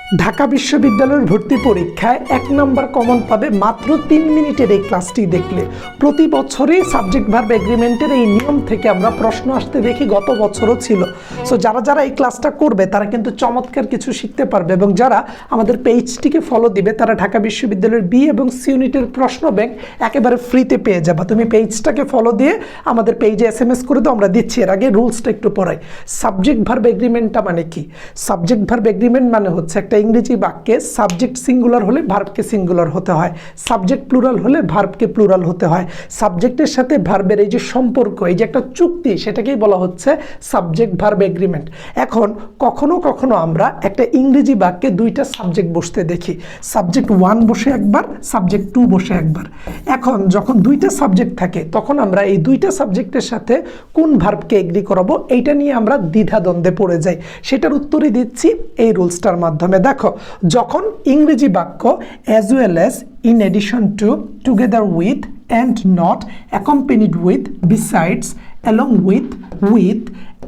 ঢাকা বিশ্ববিদ্যালয়ের ভর্তি পরীক্ষায় 1 নম্বর কমন পাবে মাত্র 3 মিনিটের এই ক্লাসটি দেখলে। প্রতি বছরই সাবজেক্ট ভার্ব এগ্রিমেন্টের এই নিয়ম থেকে আমরা প্রশ্ন আসতে দেখি, গত বছরও ছিল। সো যারা যারা এই ক্লাসটা করবে তারা কিন্তু চমৎকার কিছু শিখতে পারবে, এবং যারা আমাদের পেজটিকে ফলো দিবে তারা ঢাকা বিশ্ববিদ্যালয়ের বি এবং সি ইউনিটের প্রশ্ন ব্যাংক একেবারে ফ্রিতে পেয়ে যাবে। তুমি পেজটাকে ফলো দিয়ে আমাদের পেজে SMS করে দাও, আমরা দিচ্ছি। এর আগে রুলসটা একটু পড়াই। সাবজেক্ট ভার্ব এগ্রিমেন্টটা মানে কি? সাবজেক্ট ভার্ব এগ্রিমেন্ট মানে হচ্ছে একটা ইংরেজি বাক্যে সাবজেক্ট সিঙ্গুলার হলে ভার্বকে সিঙ্গুলার হতে হয়, সাবজেক্ট প্লুরাল হলে ভার্বকে প্লুরাল হতে হয়। সাবজেক্টের সাথে ভার্বের এই যে সম্পর্ক, এই যে একটা চুক্তি, সেটাকেই বলা হচ্ছে সাবজেক্ট ভার্ব এগ্রিমেন্ট। এখন কখনো কখনো আমরা একটা ইংরেজি বাক্যে দুইটা সাবজেক্ট বসতে দেখি, সাবজেক্ট 1 বসে একবার, সাবজেক্ট 2 বসে একবার। এখন যখন দুইটা সাবজেক্ট থাকে তখন আমরা এই দুইটা সাবজেক্টের সাথে কোন ভার্বকে এগ্রি করাবো এইটা নিয়ে আমরা দ্বিধাদ্বন্দ্বে পড়ে যাই। সেটার উত্তরই দিচ্ছি এই রুলসটার মাধ্যমে। দেখো, যখন ইংরেজি বাক্য as well as, in addition to, together with, and not, accompanied with, besides, along with,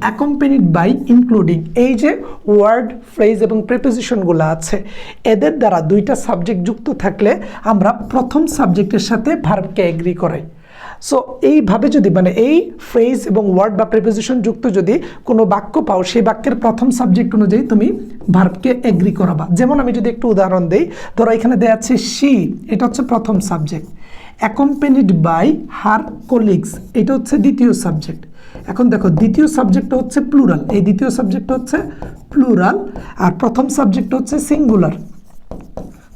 accompanied by, including, এই যে ওয়ার্ড, ফ্রেজ এবং প্রিপোজিশনগুলো আছে, এদের দ্বারা দুইটা সাবজেক্ট যুক্ত থাকলে আমরা প্রথম সাবজেক্টের সাথে ভার্বকে এগ্রি করাই। সো এইভাবে যদি মানে এই ফ্রেজ এবং ওয়ার্ড বা প্রিপোজিশন যুক্ত যদি কোনো বাক্য পাও, সেই বাক্যের প্রথম সাবজেক্ট অনুযায়ী তুমি ভার্বকে এগ্রি করাবা। যেমন আমি যদি একটু উদাহরণ দেই, ধরো এখানে দেওয়া আছে শি, এটা হচ্ছে প্রথম সাবজেক্ট, অ্যাকম্পেনিড বাই হার কোলিগস, এটা হচ্ছে দ্বিতীয় সাবজেক্ট। এখন দেখো, দ্বিতীয় সাবজেক্টটা হচ্ছে প্লুরাল, এই দ্বিতীয় সাবজেক্টটা হচ্ছে প্লুরাল, আর প্রথম সাবজেক্ট হচ্ছে সিঙ্গুলার।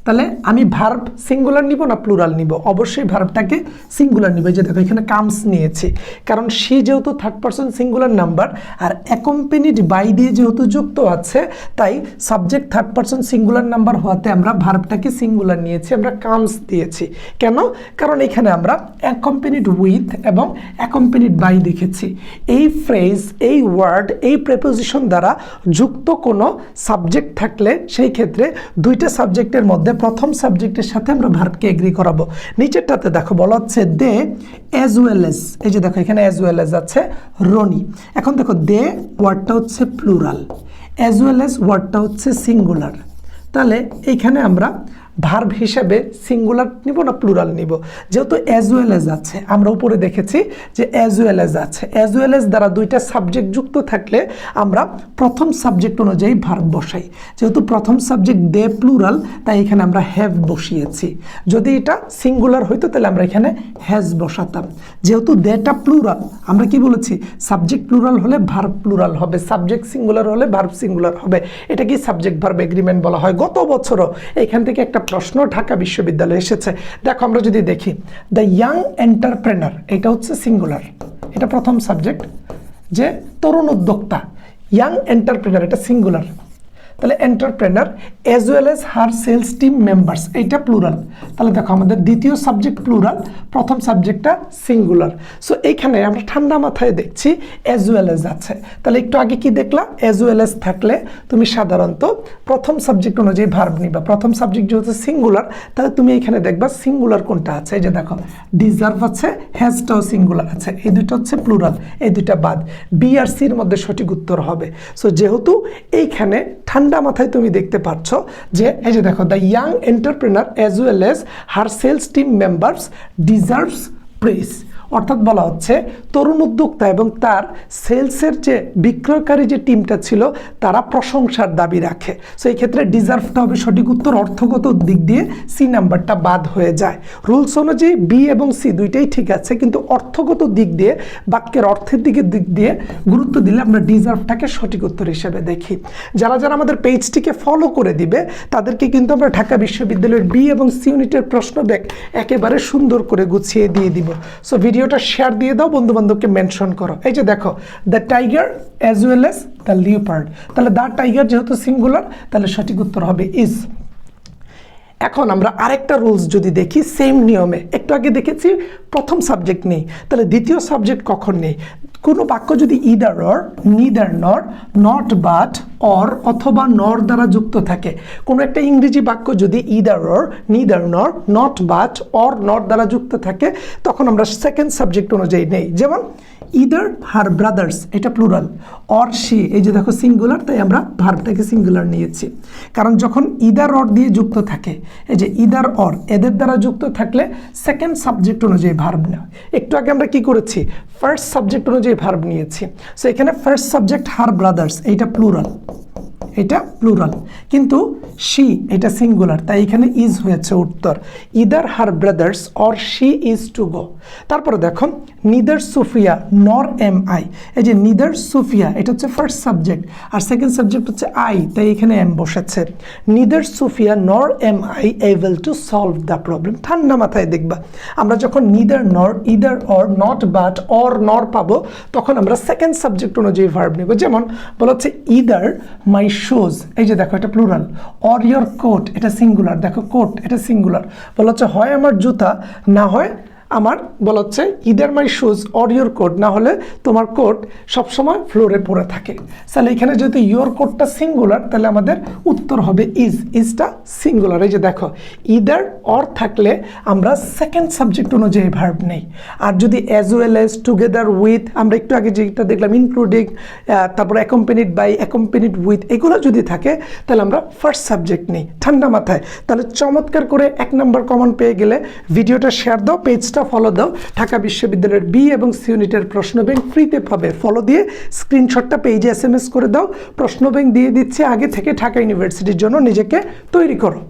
তাহলে আমি ভার্ব সিঙ্গুলার নিব না প্লুরাল নিব? অবশ্যই ভার্বটাকে সিঙ্গুলার নিব। এই যে দেখো, এখানে কামস নিয়েছি, কারণ সে যেহেতু থার্ড পারসন সিঙ্গুলার নাম্বার, আর অ্যাকম্পেনিড বাই দিয়ে যেহেতু যুক্ত আছে, তাই subject third person singular number হওয়াতে আমরা ভার্বটাকে সিঙ্গুলার নিয়েছি, আমরা কামস দিয়েছি। কেন? কারণ এখানে আমরা অ্যাকম্পেনিড উইথ এবং অ্যাকম্পেনিড বাই দেখেছি। এই ফ্রেজ, এই ওয়ার্ড, এই প্রেপোজিশন দ্বারা যুক্ত কোনো সাবজেক্ট থাকলে সেই ক্ষেত্রে দুইটা সাবজেক্টের মধ্যে প্রথম সাবজেক্টের সাথে আমরা ভার্বকে এগ্রি করাবো। নিচেরটাতে দেখো বলা হচ্ছে দে অ্যাজ ওয়েল অ্যাজ, এই যে দেখো এখানে অ্যাজ ওয়েল অ্যাজ আছে রনি। এখন দেখো, দে ওয়ার্ডটা হচ্ছে প্লুরাল, অ্যাজ ওয়েল অ্যাজ ওয়ার্ডটা হচ্ছে সিঙ্গুলার। তাহলে এইখানে আমরা ভার্ব হিসেবে সিঙ্গুলার নিব না প্লুরাল নিব? যেহেতু অ্যাজ ওয়েল অ্যাজ আছে, আমরা উপরে দেখেছি যে অ্যাজ ওয়েল অ্যাজ আছে, অ্যাজ ওয়েল অ্যাজ দ্বারা দুইটা সাবজেক্ট যুক্ত থাকলে আমরা প্রথম সাবজেক্ট অনুযায়ী ভার্ব বসাই। যেহেতু প্রথম সাবজেক্ট দে প্লুরাল, তাই এখানে আমরা হ্যাভ বসিয়েছি। যদি এটা সিঙ্গুলার হইতো তাহলে আমরা এখানে হ্যাজ বসাতাম। যেহেতু দেটা প্লুরাল, আমরা কি বলেছি? সাবজেক্ট প্লুরাল হলে ভার্ব প্লুরাল হবে, সাবজেক্ট সিঙ্গুলার হলে ভার্ব সিঙ্গুলার হবে। এটা কি সাবজেক্ট ভার্ব এগ্রিমেন্ট বলা হয়। গত বছরও এখান থেকে একটা প্রশ্ন ঢাকা বিশ্ববিদ্যালয়ে এসেছে। দেখো, আমরা যদি দেখি দ্য ইয়াং এন্টারপ্রেনার, এটা হচ্ছে সিঙ্গুলার, এটা প্রথম সাবজেক্ট, যে তরুণ উদ্যোক্তা, ইয়াং এন্টারপ্রেনার এটা সিঙ্গুলার। তাহলে entrepreneur as well as her sales team members, এইটা প্লুরাল। তাহলে দেখো, আমাদের দ্বিতীয় সাবজেক্ট প্লুরাল, প্রথম সাবজেক্টটা সিঙ্গুলার। সো এইখানে আমরা ঠান্ডা মাথায় দেখছি অ্যাজ ওয়েল অ্যাজ আছে। তাহলে একটু আগে কি দেখলাম? অ্যাজ ওয়েল অ্যাজ থাকলে তুমি সাধারণত প্রথম সাবজেক্ট অনুযায়ী ভার্ব নিবা। প্রথম সাবজেক্ট যেহেতু সিঙ্গুলার, তাহলে তুমি এখানে দেখবা সিঙ্গুলার কোনটা আছে। এই যে দেখো, ডিজার্ভ আছে, হ্যাজটাও সিঙ্গুলার আছে, এই দুটো হচ্ছে প্লুরাল, এই দুইটা বাদ। বি আর সির মধ্যে সঠিক উত্তর হবে। সো যেহেতু এইখানে ঠান্ডা মাথায় তুমি দেখতে পাচ্ছ যে এই যে দেখো, the young entrepreneur as well as her sales team members deserves praise, অর্থাৎ বলা হচ্ছে তরুণ উদ্যোক্তা এবং তার সেলসের যে বিক্রয়কারী যে টিমটা ছিল তারা প্রশংসার দাবি রাখে। সো এই ক্ষেত্রে ডিজার্ভটা হবে সঠিক উত্তর, অর্থগত দিক দিয়ে সি নাম্বারটা বাদ হয়ে যায়। রুলস অনুযায়ী বি এবং সি দুইটাই ঠিক আছে, কিন্তু অর্থগত দিক দিয়ে, বাক্যের অর্থের দিক দিয়ে গুরুত্ব দিলে আমরা ডিজার্ভটাকে সঠিক উত্তর হিসেবে দেখি। যারা যারা আমাদের পেজটিকে ফলো করে দিবে তাদেরকে কিন্তু আমরা ঢাকা বিশ্ববিদ্যালয়ের বি এবং সি ইউনিটের প্রশ্ন ব্যাংক একেবারে সুন্দর করে গুছিয়ে দিয়ে দিব। সো ভিডিওটা শেয়ার দিয়ে দাও, বন্ধু বান্ধবকে মেনশন করো। এই যে দেখো, the tiger as well as the leopard, তাহলে দ্য টাইগার যেহেতু সিঙ্গুলার, তাহলে সঠিক উত্তর হবে ইজ। এখন আমরা আরেকটা রুলস যদি দেখি সেম নিয়মে, একটু আগে দেখেছি প্রথম সাবজেক্ট নেই, তাহলে দ্বিতীয় সাবজেক্ট কখন নেই? কোনো বাক্য যদি ইদার অর, নিদার নর, নট বাট, অর অথবা নর দ্বারা যুক্ত থাকে, কোনো একটা ইংরেজি বাক্য যদি ইদার অর, নিদার নর, নট বাট, অর নর দ্বারা যুক্ত থাকে, তখন আমরা সেকেন্ড সাবজেক্ট অনুযায়ী নেই। যেমন ইদার হার ব্রাদার্স, এটা প্লুরাল। অর শি, এই যে দেখো সিঙ্গুলার, তাই আমরা ভার্বটাকে সিঙ্গুলার নিয়েছি। কারণ যখন ইদার অর দিয়ে যুক্ত থাকে, এই যে ইদার অর, এদের দ্বারা যুক্ত থাকলে সেকেন্ড সাবজেক্ট অনুযায়ী ভার্ব নেয়। একটু আগে আমরা কি করেছি, ফার্স্ট সাবজেক্ট অনুযায়ী ভার্ব নিয়েছি। সো এখানে ফার্স্ট সাবজেক্ট হার ব্রাদার্স, এইটা প্লুরাল, এটা প্লুরাল, কিন্তু শি এটা সিঙ্গুলার, তাই এখানে ইজ হয়েছে উত্তর। Either her brothers or she is to go. তারপরে দেখো neither Sufia nor am I, এই যে নিদার সুফিয়া এটা হচ্ছে ফার্স্ট সাবজেক্ট, আর সেকেন্ড সাবজেক্ট হচ্ছে আই, তাই এখানে এম বসেছে। Neither Sufia nor am I able to solve the problem. ঠান্ডা মাথায় দেখবা, আমরা যখন neither nor, either or, not but, or nor পাবো, তখন আমরা সেকেন্ড সাবজেক্ট অনুযায়ী ভার্ব নেব। যেমন বলা হচ্ছে ইদার মাই শুজ, এই যে দেখো এটা প্লুরাল। অর ইয়োর কোট, এটা সিঙ্গুলার, দেখো কোট এটা সিঙ্গুলার। বলা হচ্ছে হয় আমার জুতা, না হয় আমার, বলা হচ্ছে either my shoes or your coat, না হলে তোমার কোট সবসময় ফ্লোরে পড়ে থাকে। তাহলে এখানে যেহেতু ইয়োর কোটটা সিঙ্গুলার, তাহলে আমাদের উত্তর হবে ইজ, ইজটা সিঙ্গুলার। এই যে দেখো ইদার অর থাকলে আমরা সেকেন্ড সাবজেক্ট অনুযায়ী ভার্ব নেই। আর যদি as well as, together with, আমরা একটু আগে যেটা দেখলাম ইনক্লুডিং, তারপর অ্যাকম্পেনিড বাই, অ্যাকম্পেনিড উইথ, এগুলো যদি থাকে তাহলে আমরা ফার্স্ট সাবজেক্ট নেই। ঠান্ডা মাথায়। তাহলে চমৎকার করে 1 নম্বর কমন পেয়ে গেলে ভিডিওটা শেয়ার দাও, পেজটা ফলো দাও। ঢাকা বিশ্ববিদ্যালয়ের বি এবং সি ইউনিটের প্রশ্ন ব্যাংক ফ্রিতে পাবে। ফলো দিয়ে স্ক্রিনশটটা পেজে SMS করে দাও। প্রশ্ন ব্যাংক দিয়ে দিচ্ছে আগে থেকে, ঢাকা ইউনিভার্সিটির জন্য নিজেকে তৈরি করো।